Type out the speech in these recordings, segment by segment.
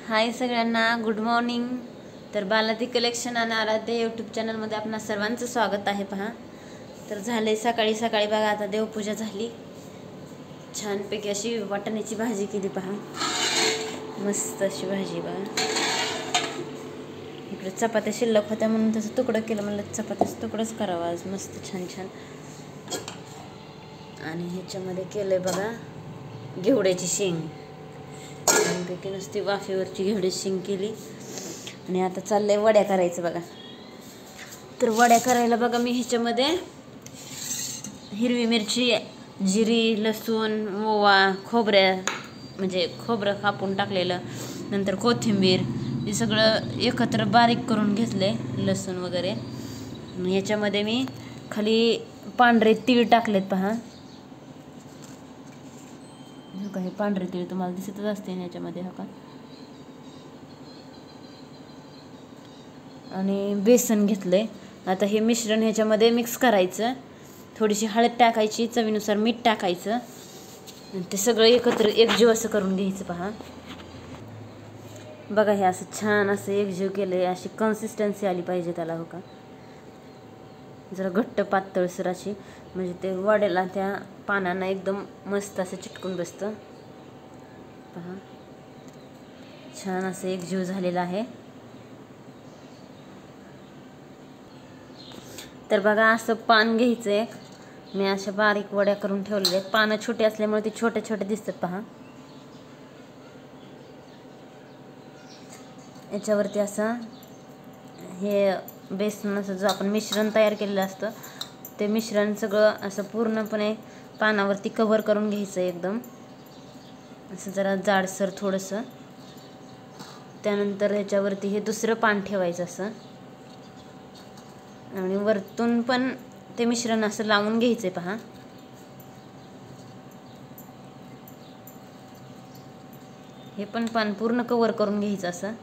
हाय सगळ्यांना, good morning. तर Balaji collection आणि आराध्य यूट्यूब चॅनलमध्ये आपणा सर्वांचं स्वागत आहे। पहा, तर झाले सकाळी सकाळी बघा, आता देवपूजा झाली। छानपैकी अशी वाटाण्याची भाजी केली। पहा, मस्त अशी भाजी बघा। इकडे चपात्या शिल्लक होत्या म्हणून तसं तुकडं केलं, म्हणलं चपात्याचं तुकडंच करावं आज, मस्त छान छान। आणि ह्याच्यामध्ये केलंय बघा घेवड्याची शेंग, छानपैकी नुसती वाफेवरची घेवड्याची शेंग केली। आणि आता चाललंय वड्या करायचं बघा। तर वड्या करायला बघा मी ह्याच्यामध्ये हिरवी मिरची, जिरी, लसूण, ओवा, खोबरं कापून टाकलेलं, नंतर कोथिंबीर, हे सगळं एकत्र बारीक करून घेतले, लसूण वगैरे। ह्याच्यामध्ये मी खाली पांढरे तीळ टाकलेत। पहा, हे पांढरे तीळ तुम्हाला दिसतच असते याच्यामध्ये, हा का। आणि बेसन घेतलंय। आता हे मिश्रण ह्याच्यामध्ये मिक्स करायचं, थोडीशी हळद टाकायची, चवीनुसार मीठ टाकायचं, ते सगळं एकत्र एकजीव असं करून घ्यायचं। पहा बघा, हे असं छान असं एकजीव केलंय, अशी कन्सिस्टन्सी आली पाहिजे त्याला, हो का। जरा घट्ट पातळसर अशी, म्हणजे ते वड्याला त्या पानांना एकदम मस्त असं चिटकून बसतं। पहा, छान असं एकजीव झालेला आहे। तर बघा, असं पान घ्यायचं एक, मी अशा बारीक वड्या करून ठेवलेल्या आहेत। पानं छोटी असल्यामुळे ती छोटे छोटे दिसतात। पहा, याच्यावरती असं हे बेसनाचं जो आपण मिश्रण तयार केलेलं असतं, ते मिश्रण सगळं असं पूर्णपणे पानावरती कव्हर करून घ्यायचं, एकदम असं जरा जाडसर थोडंसं। त्यानंतर ह्याच्यावरती हे दुसरं पान ठेवायचं असं, आणि वरतून पण ते मिश्रण असं लावून घ्यायचंय। पहा, हे पण पान पूर्ण कव्हर करून घ्यायचं असं,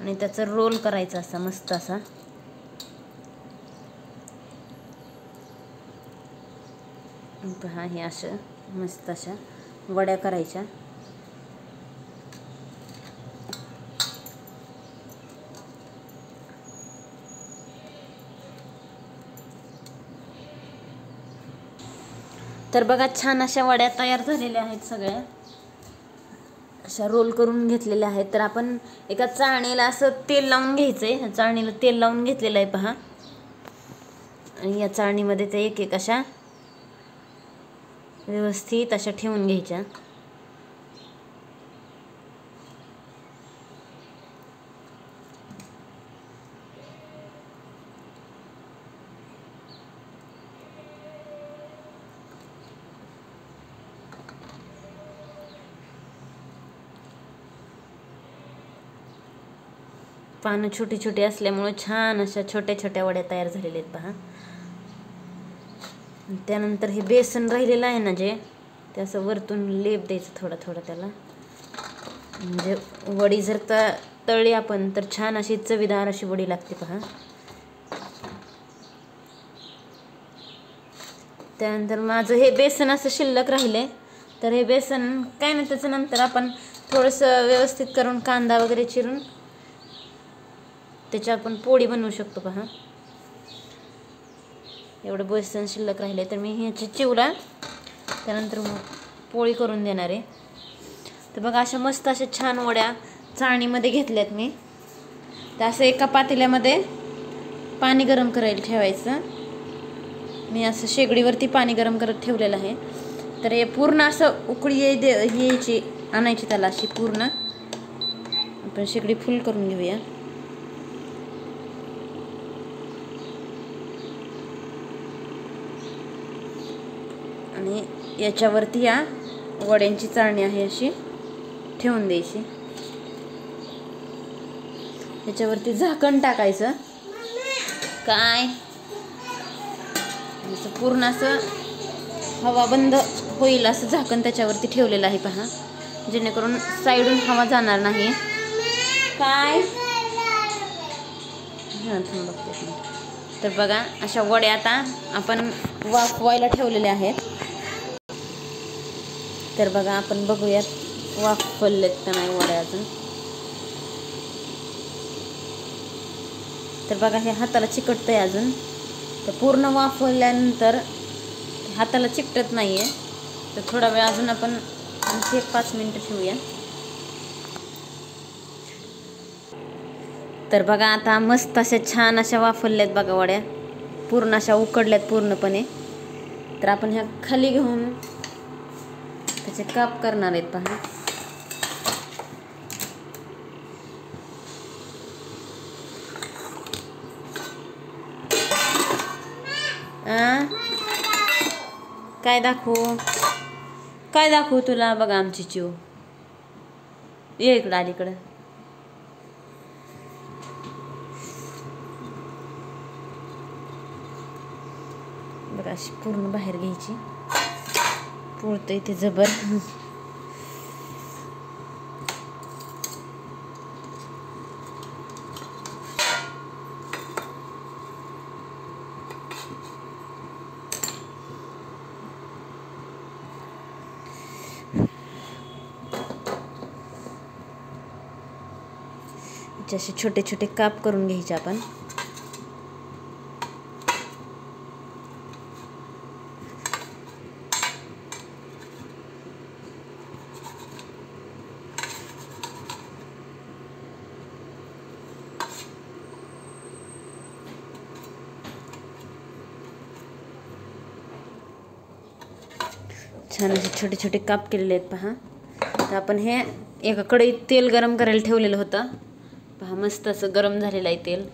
आणि त्याचा रोल करायचा असा मस्त असा। पहा, हे असं मस्त अशा वड्या करायच्या। तर बघा, छान अशा वड्या तयार झालेल्या आहेत, सगळ्या अशा रोल करून घेतलेल्या आहेत। तर आपण एका चाळणीला असं तेल लावून घ्यायचंय, चाळणीला तेल लावून घेतलेलं आहे। पहा, आणि या चाळणीमध्ये ते एक एक अशा व्यवस्थित अशा ठेवून घ्यायच्या। पानं छोटी छोटी असल्यामुळे छान अशा छोट्या छोट्या वड्या तयार झालेल्या आहेत। पहा, त्यानंतर हे बेसन राहिलेलं आहे ना, जे ते असं वरतून लेप द्यायचं थोडं थोडं त्याला, म्हणजे वडी जर तळली आपण तर छान अशी चवीदार अशी वडी लागते। पहा, त्यानंतर माझं हे बेसन असं शिल्लक राहिले, तर हे बेसन काय नाही, त्याचं नंतर आपण थोडंसं व्यवस्थित करून कांदा वगैरे चिरून त्याची आपण पोळी बनवू शकतो। पहा, एवढं बेसन शिल्लक राहिले, तर मी ह्याची चिवडा त्यानंतर पोळी करून देणार आहे। तर बघा, अशा मस्त अशा छान वड्या चाळणीमध्ये घेतल्यात मी। तर असं एका पातेल्यामध्ये पाणी गरम करायला ठेवायचं, मी असं शेगडीवरती पाणी गरम करत ठेवलेलं आहे। तर हे पूर्ण असं उकळी यायची, आणायची त्याला अशी पूर्ण। आपण शेगडी फुल करून घेऊया। आणि याच्यावरती या वड्यांची चाळणी आहे अशी ठेवून द्यायची, याच्यावरती झाकण टाकायचं। काय पूर्ण असं हवा बंद होईल असं झाकण त्याच्यावरती ठेवलेलं आहे। पहा, जेणेकरून साईडून हवा जाणार नाही। काय बघते। तर बघा, अशा वड्या आता आपण वाफवायला ठेवलेल्या आहेत। तर बघा, आपण बघूयात वाफवलेत का नाही वड्या अजून। तर बघा हे हाताला चिकटतं आहे अजून, तर पूर्ण वाफवल्यानंतर हाताला चिकटत नाही आहे. तर थोडा वेळ अजून आपण आणखी 5 मिनटं ठेवूया. तर बघा आता मस्त अशा छान अशा वाफवल्यात बघा वड्या, पूर्ण अशा उकडल्यात पूर्णपणे. तर आपण ह्या खाली घेऊन त्याचे काप करणार आहेत पहा. काय दाखवू तुला? बघा आमची चिव, ये इकडं अलीकडं. बघा अशी पूर्ण बाहेर घ्यायची, पोळतं इथे जबर. असे छोटे छोटे काप करून घ्यायचे आपण. छान असे छोटे छोटे काप केलेले आहेत पहा. तर आपण हे एका कढईत तेल गरम करायला ठेवलेलं होतं पहा. मस्त असं गरम झालेलं आहे तेल,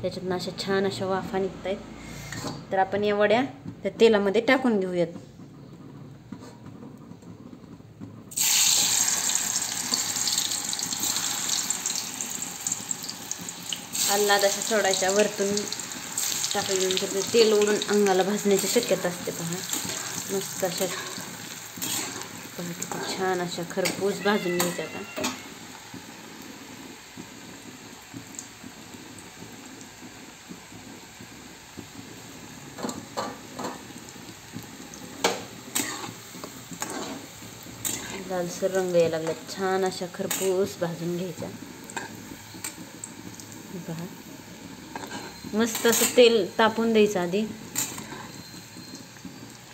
त्याच्यातनं अशा छान अशा वाफा निघत आहेत. तर आपण या वड्या त्या तेलामध्ये टाकून घेऊयात. आल्लाद अशा सोडायच्या, वरतून टाकून तर तेल उडून अंगाला भाजण्याची शक्यता असते पहा. मस्त अशा छान अशा खरपूस भाजून घ्यायच्या. आता लालसर रंग यायला लागला, छान अशा खरपूस भाजून घ्यायच्या. पहा मस्त असं तेल तापून द्यायचं आधी,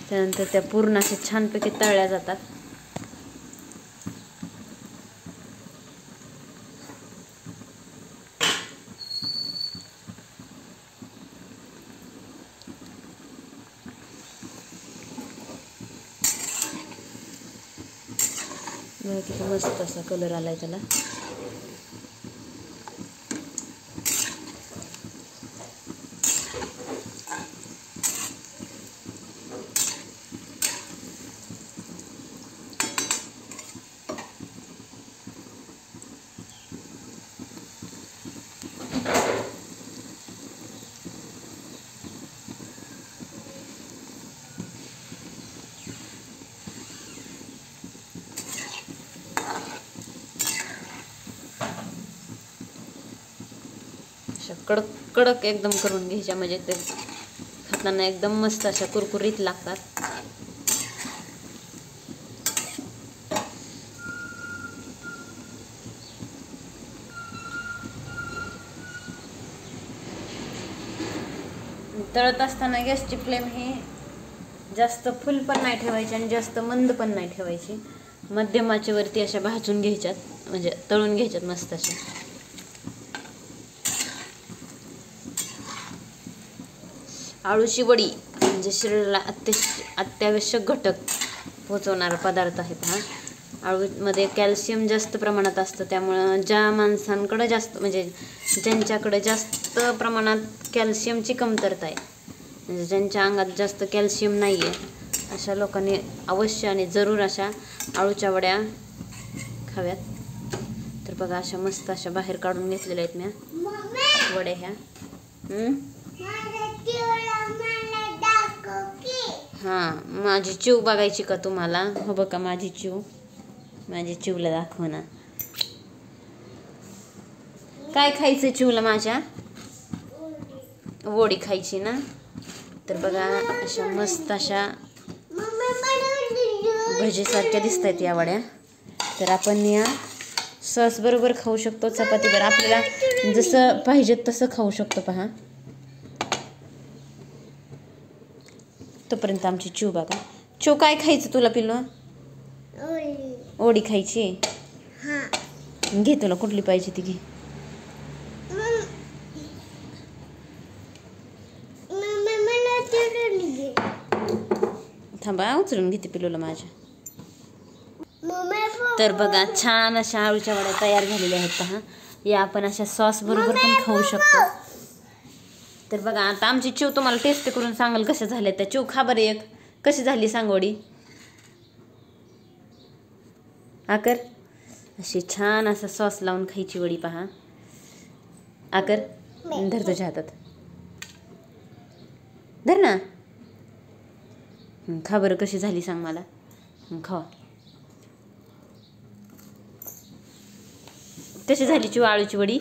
त्यानंतर त्या पूर्ण अशा छानपैकी तळल्या जातात. बघा किती मस्त असा कलर आलाय त्याला. अशा कडक कडक एकदम करून घ्यायच्या, म्हणजे ते खाताना एकदम मस्त अशा कुरकुरीत लागतात. तळत असताना गॅसची फ्लेम ही जास्त फुल पण नाही ठेवायची आणि जास्त मंद पण नाही ठेवायची, मध्यम आचेवरती अशा भाजून घ्यायच्यात, म्हणजे तळून घ्यायच्यात मस्त अशा. आळूची वडी म्हणजे शरीराला अत्यावश्यक घटक पोचवणारा पदार्थ आहे पहा. आळूमध्ये कॅल्शियम जास्त प्रमाणात असतं, त्यामुळं ज्या माणसांकडे जास्त म्हणजे ज्यांच्याकडे जास्त प्रमाणात कॅल्शियमची कमतरता आहे, म्हणजे ज्यांच्या अंगात जास्त कॅल्शियम नाही आहे, अशा लोकांनी अवश्य आणि जरूर अशा आळूच्या वड्या खाव्यात. तर बघा अशा मस्त अशा बाहेर काढून घेतलेल्या आहेत मी वड्या ह्या. हां, माझी चिव बघायची का तुम्हाला? हो बघा माझी चिव, माझी चिवला दाखव ना. काय खायचं चिवला माझ्या? वडी खायची ना. तर बघा अशा मस्त अशा भजीसारख्या दिसत आहेत या वड्या. तर आपण या सॉस बरोबर खाऊ शकतो, चपातीवर आपल्याला जसं पाहिजे तसं खाऊ शकतो. पहा तोपर्यंत आमची चिव बघा. चिव काय खायचं तुला पिल्लू? ओडी खायची. घे तुला कुठली पाहिजे ती घे. थांबा उचलून घेते पिल्लूला माझ्या. तर बघा छान अशा आळूच्या वड्या तयार झालेल्या आहेत. पहा या आपण अशा सॉस बरोबर पण खाऊ शकतो. तर बघा आता आमची चिव तुम्हाला टेस्ट करून सांगाल कशा झाल्या त्या. चिव खा बरं एक, कशी झाली सांग वडी. आकर अशी छान असा सॉस लावून खायची वडी. पहा आकर धर तुझ्या हातात, धर ना. खा बरं कशी झाली सांग मला. खावा. कशी झाली चिव आळूची वडी?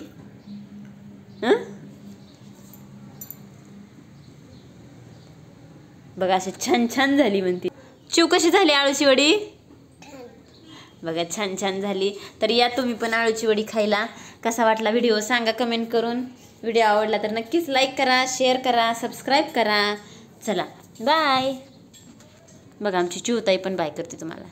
बघा अशी छान छान झाली म्हणते. चिव कशी झाली आळूची वडी? बघा छान छान झाली. तर या तुम्ही पण आळूची वडी खायला. कसा वाटला व्हिडिओ सांगा कमेंट करून. व्हिडिओ आवडला तर नक्कीच लाईक करा, शेअर करा, सबस्क्राईब करा. चला बाय. बघा आमची चिवताई पण बाय करते तुम्हाला.